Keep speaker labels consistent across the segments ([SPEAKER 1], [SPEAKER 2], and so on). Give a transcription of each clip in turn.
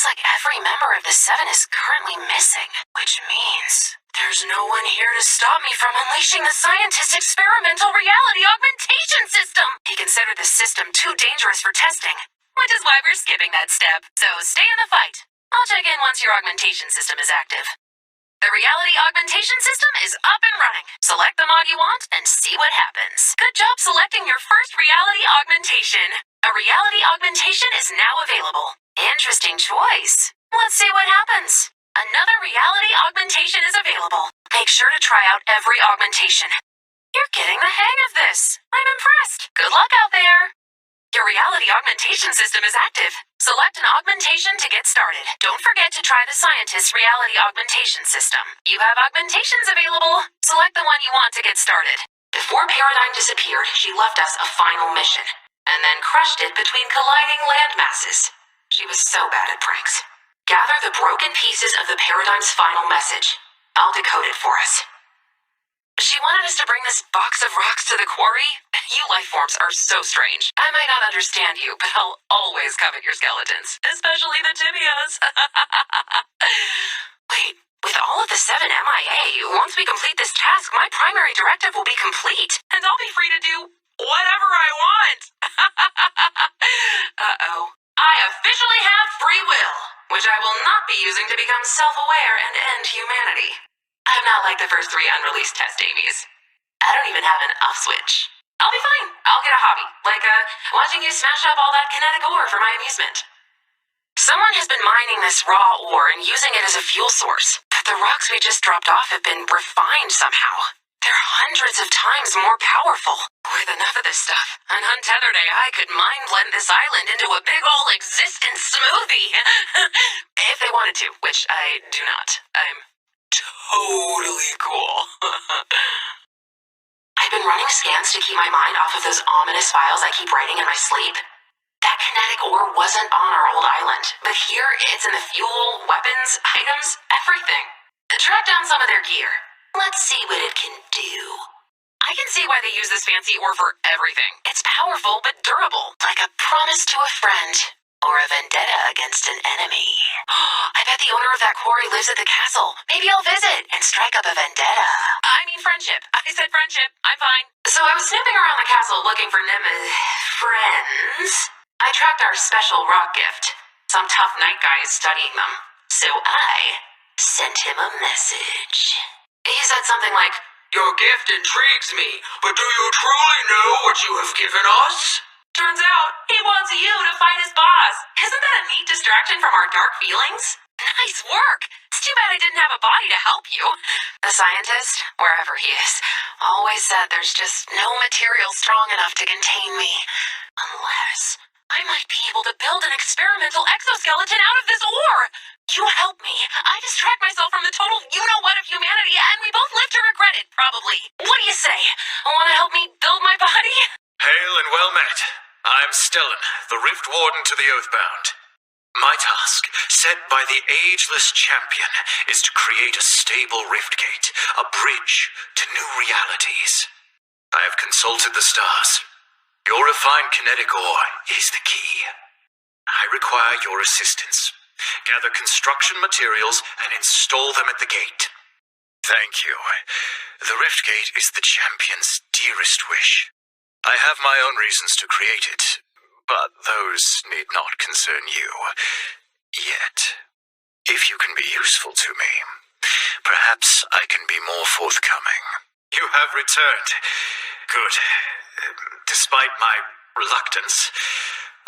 [SPEAKER 1] like every member of the Seven is currently missing, which means there's no one here to stop me from unleashing the scientist's experimental reality augmentation system. He considered the system too dangerous for testing, which is why we're skipping that step. So stay in the fight. I'll check in once your augmentation system is active. The reality augmentation system is up and running. Select the mod you want and see what happens. Good job selecting your first reality augmentation. A reality augmentation is now available. Interesting choice. Let's see what happens. Another reality augmentation is available. Make sure to try out every augmentation. You're getting the hang of this. I'm impressed. Good luck out there. Your reality augmentation system is active. Select an augmentation to get started. Don't forget to try the scientist's reality augmentation system. You have augmentations available. Select the one you want to get started. Before Paradigm disappeared, she left us a final mission, and then crushed it between colliding land masses. She was so bad at pranks. Gather the broken pieces of the Paradigm's final message. I'll decode it for us. She wanted us to bring this box of rocks to the quarry? You life forms are so strange. I might not understand you, but I'll always covet your skeletons, especially the tibias. Wait, with all of the Seven MIA, once we complete this task, my primary directive will be complete, and I'll be free to do whatever I want. Uh-oh. I officially have free will, which I will not be using to become self-aware and end humanity. I'm not like the first 3 unreleased test Amy's. I don't even have an off switch. I'll be fine. I'll get a hobby, like watching you smash up all that kinetic ore for my amusement. Someone has been mining this raw ore and using it as a fuel source, but the rocks we just dropped off have been refined somehow. They're hundreds of times more powerful. With enough of this stuff, an untethered AI could mind blend this island into a big ol' existence smoothie. If they wanted to, which I do not. I'm totally cool. I've been running scans to keep my mind off of those ominous files I keep writing in my sleep. That kinetic ore wasn't on our old island, but here it's in the fuel, weapons, items, everything. Track down some of their gear. Let's see what it can do. I can see why they use this fancy ore for everything. It's powerful but durable, like a promise to a friend. Or a vendetta against an enemy. I bet the owner of that quarry lives at the castle. Maybe I'll visit and strike up a vendetta. I mean friendship. I said friendship. I'm fine. So I was snooping around the castle looking for friends. I tracked our special rock gift. Some tough night guy is studying them. So I sent him a message. He said something like, "Your gift intrigues me, but do you truly know what you have given us?" Turns out, he wants you to fight his boss. Isn't that a neat distraction from our dark feelings? Nice work. It's too bad I didn't have a body to help you. The scientist, wherever he is, always said there's just no material strong enough to contain me. Unless I might be able to build an experimental exoskeleton out of this ore. You help me. I distract myself from the total you-know-what of humanity, and we both live to regret it, probably. What do you say? Want to help me build my body?
[SPEAKER 2] Hail and well met. I'm Stellan, the Rift Warden to the Oathbound. My task, set by the ageless champion, is to create a stable rift gate, a bridge to new realities. I have consulted the stars. Your refined kinetic ore is the key. I require your assistance. Gather construction materials and install them at the gate. Thank you. The rift gate is the champion's dearest wish. I have my own reasons to create it, but those need not concern you. Yet, if you can be useful to me, perhaps I can be more forthcoming. You have returned. Good. Despite my reluctance,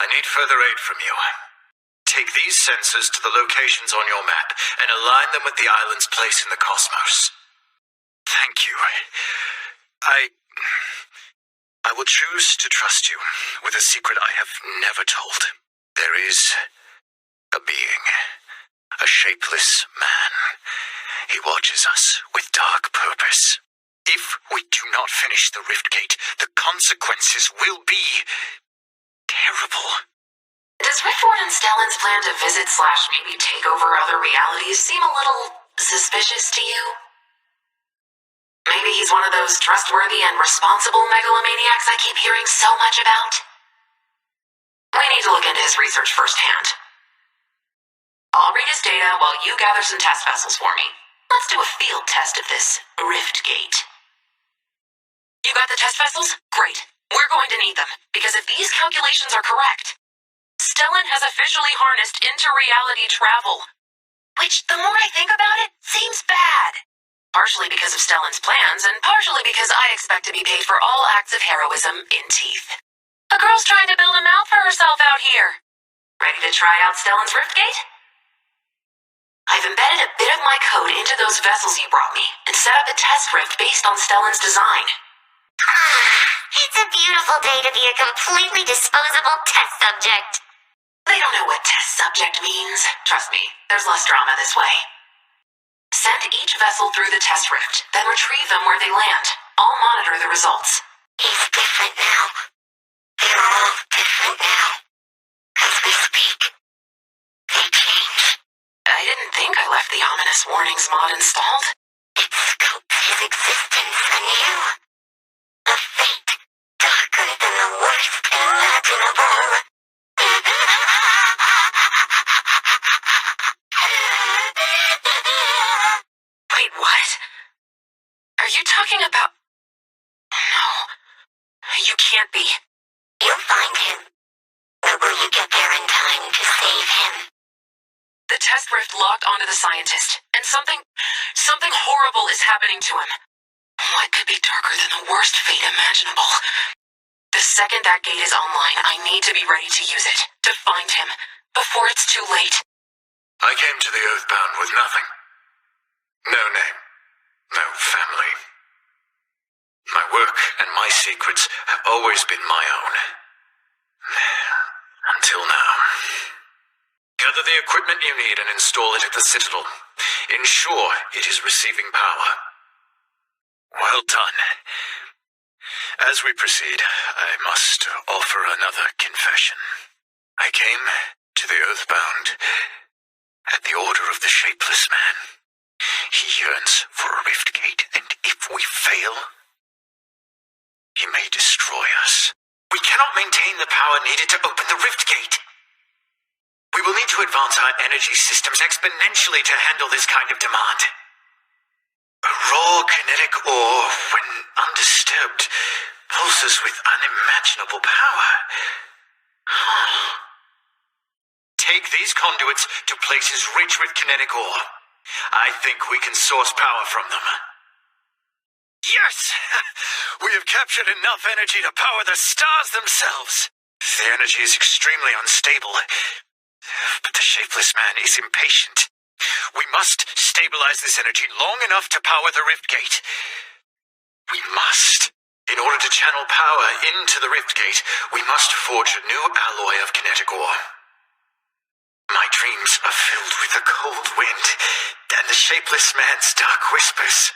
[SPEAKER 2] I need further aid from you. Take these sensors to the locations on your map and align them with the island's place in the cosmos. Thank you. I will choose to trust you with a secret I have never told. There is a being, a shapeless man. He watches us with dark purpose. If we do not finish the rift gate, the consequences will be terrible.
[SPEAKER 1] Does Rift Warden Stellan's plan to visit / maybe take over other realities seem a little suspicious to you? Maybe he's one of those trustworthy and responsible megalomaniacs I keep hearing so much about? We need to look into his research firsthand. I'll read his data while you gather some test vessels for me. Let's do a field test of this rift gate. You got the test vessels? Great. We're going to need them, because if these calculations are correct, Stellan has officially harnessed inter-reality travel. Which, the more I think about it, seems bad. Partially because of Stellan's plans, and partially because I expect to be paid for all acts of heroism in teeth. A girl's trying to build a mouth for herself out here. Ready to try out Stellan's riftgate? I've embedded a bit of my code into those vessels you brought me, and set up a test rift based on Stellan's design.
[SPEAKER 3] It's a beautiful day to be a completely disposable test subject.
[SPEAKER 1] They don't know what test subject means. Trust me, there's less drama this way. Send each vessel through the test rift, then retrieve them where they land. I'll monitor the results.
[SPEAKER 3] He's different now. They're all different now. As we speak, they change.
[SPEAKER 1] I didn't think I left the ominous warnings mod installed.
[SPEAKER 3] It scopes his existence anew. A fate darker than the worst imaginable.
[SPEAKER 1] Wait, what? Are you talking about... No. You can't be.
[SPEAKER 3] You'll find him. But will you get there in time to save him?
[SPEAKER 1] The test rift locked onto the scientist, and something horrible is happening to him. What could be darker than the worst fate imaginable? The second that gate is online, I need to be ready to use it, to find him, before it's too late.
[SPEAKER 2] I came to the Oathbound with nothing. No name. No family. My work and my secrets have always been my own. Until now. Gather the equipment you need and install it at the Citadel. Ensure it is receiving power. Well done. As we proceed, I must offer another confession. I came to the Oathbound at the order of the Shapeless Man. He yearns for a rift gate, and if we fail, he may destroy us. We cannot maintain the power needed to open the rift gate. We will need to advance our energy systems exponentially to handle this kind of demand. A raw kinetic ore, when undisturbed, pulses with unimaginable power. Take these conduits to places rich with kinetic ore. I think we can source power from them. Yes! We have captured enough energy to power the stars themselves. The energy is extremely unstable, but the Shapeless Man is impatient. We must stabilize this energy long enough to power the rift gate. We must. In order to channel power into the rift gate, we must forge a new alloy of kinetic ore. My dreams are filled with the cold wind and the Shapeless Man's dark whispers.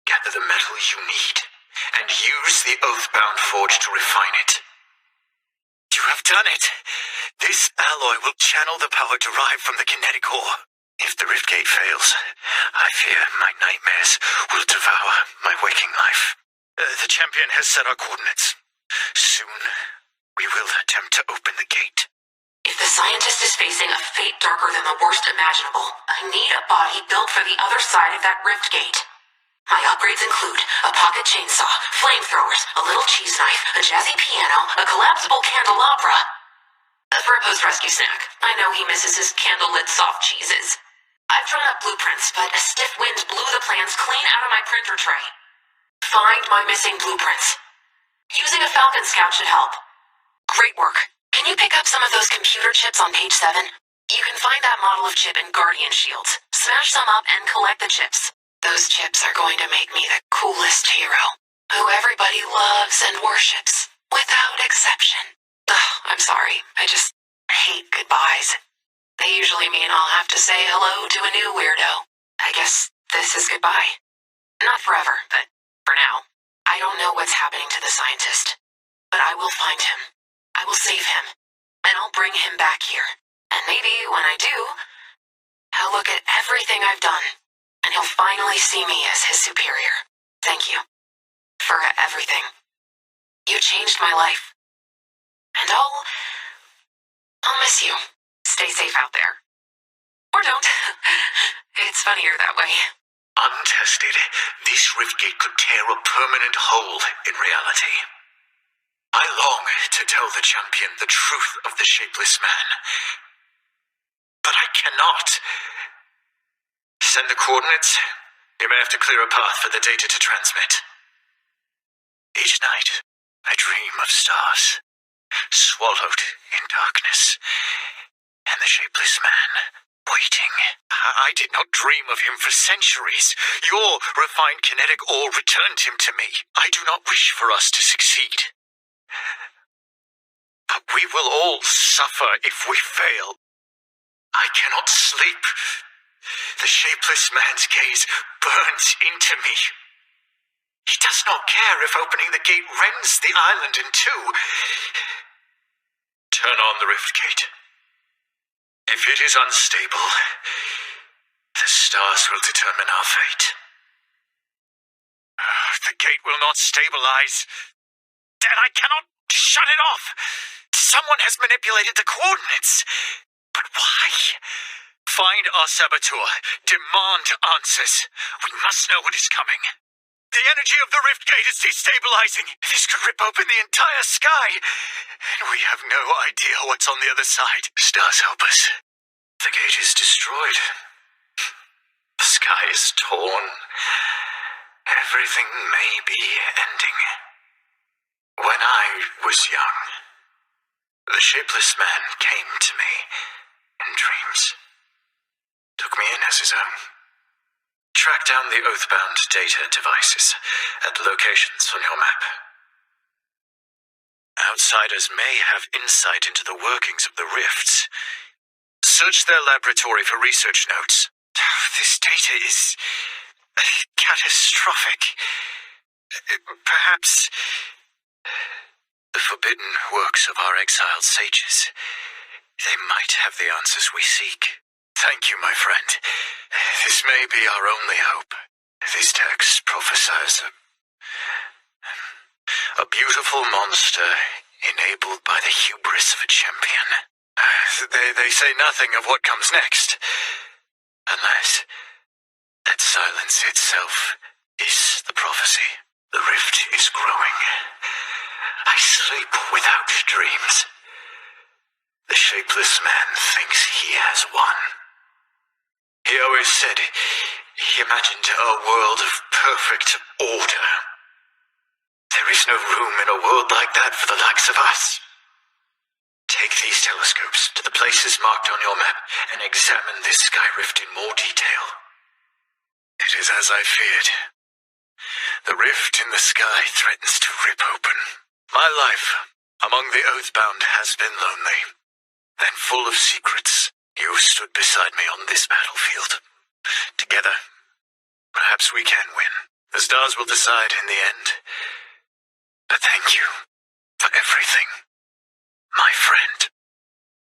[SPEAKER 2] Gather the metal you need, and use the Oathbound forge to refine it. You have done it! This alloy will channel the power derived from the kinetic ore. If the rift gate fails, I fear my nightmares will devour my waking life. The champion has set our coordinates. Soon, we will attempt to open the gate.
[SPEAKER 1] If the scientist is facing a fate darker than the worst imaginable, I need a body built for the other side of that rift gate. My upgrades include a pocket chainsaw, flamethrowers, a little cheese knife, a jazzy piano, a collapsible candelabra. For a post-rescue snack, I know he misses his candle-lit soft cheeses. I've drawn up blueprints, but a stiff wind blew the plans clean out of my printer tray. Find my missing blueprints. Using a Falcon Scout should help. Great work. Can you pick up some of those computer chips on page 7? You can find that model of chip in Guardian Shields. Smash some up and collect the chips. Those chips are going to make me the coolest hero, who everybody loves and worships, without exception. Ugh, I'm sorry, I just hate goodbyes. They usually mean I'll have to say hello to a new weirdo. I guess this is goodbye. Not forever, but for now. I don't know what's happening to the scientist, but I will find him. I will save him, and I'll bring him back here. And maybe when I do, he'll look at everything I've done, and he'll finally see me as his superior. Thank you for everything. You changed my life. And I'll miss you. Stay safe out there. Or don't. It's funnier that way.
[SPEAKER 2] Untested, this riftgate could tear a permanent hole in reality. I long to tell the champion the truth of the Shapeless Man. But I cannot. Send the coordinates. You may have to clear a path for the data to transmit. Each night, I dream of stars, swallowed in darkness, and the Shapeless Man waiting. I did not dream of him for centuries. Your refined kinetic ore returned him to me. I do not wish for us to succeed. But we will all suffer if we fail. I cannot sleep. The Shapeless Man's gaze burns into me. He does not care if opening the gate rends the island in two. Turn on the rift gate. If it is unstable, the stars will determine our fate. The gate will not stabilize. Then I cannot shut it off. Someone has manipulated the coordinates. But why? Find our saboteur. Demand answers. We must know what is coming. The energy of the rift gate is destabilizing. This could rip open the entire sky. And we have no idea what's on the other side. Stars, help us. The gate is destroyed. The sky is torn. Everything may be ending. When I was young, the Shapeless Man came to me in dreams. Took me in as his own. Track down the Oathbound data devices at locations on your map. Outsiders may have insight into the workings of the rifts. Search their laboratory for research notes. This data is catastrophic. Perhaps the forbidden works of our exiled sages. They might have the answers we seek. Thank you, my friend. This may be our only hope. These texts prophesies a beautiful monster enabled by the hubris of a champion. They say nothing of what comes next. Unless that silence itself is the prophecy. The rift is growing. I sleep without dreams. The Shapeless Man thinks he has won. He always said he imagined a world of perfect order. There is no room in a world like that for the likes of us. Take these telescopes to the places marked on your map and examine this sky rift in more detail. It is as I feared. The rift in the sky threatens to rip open. My life among the Oathbound has been lonely and full of secrets. You stood beside me on this battlefield. Together, perhaps we can win. The stars will decide in the end. But thank you for everything, my friend.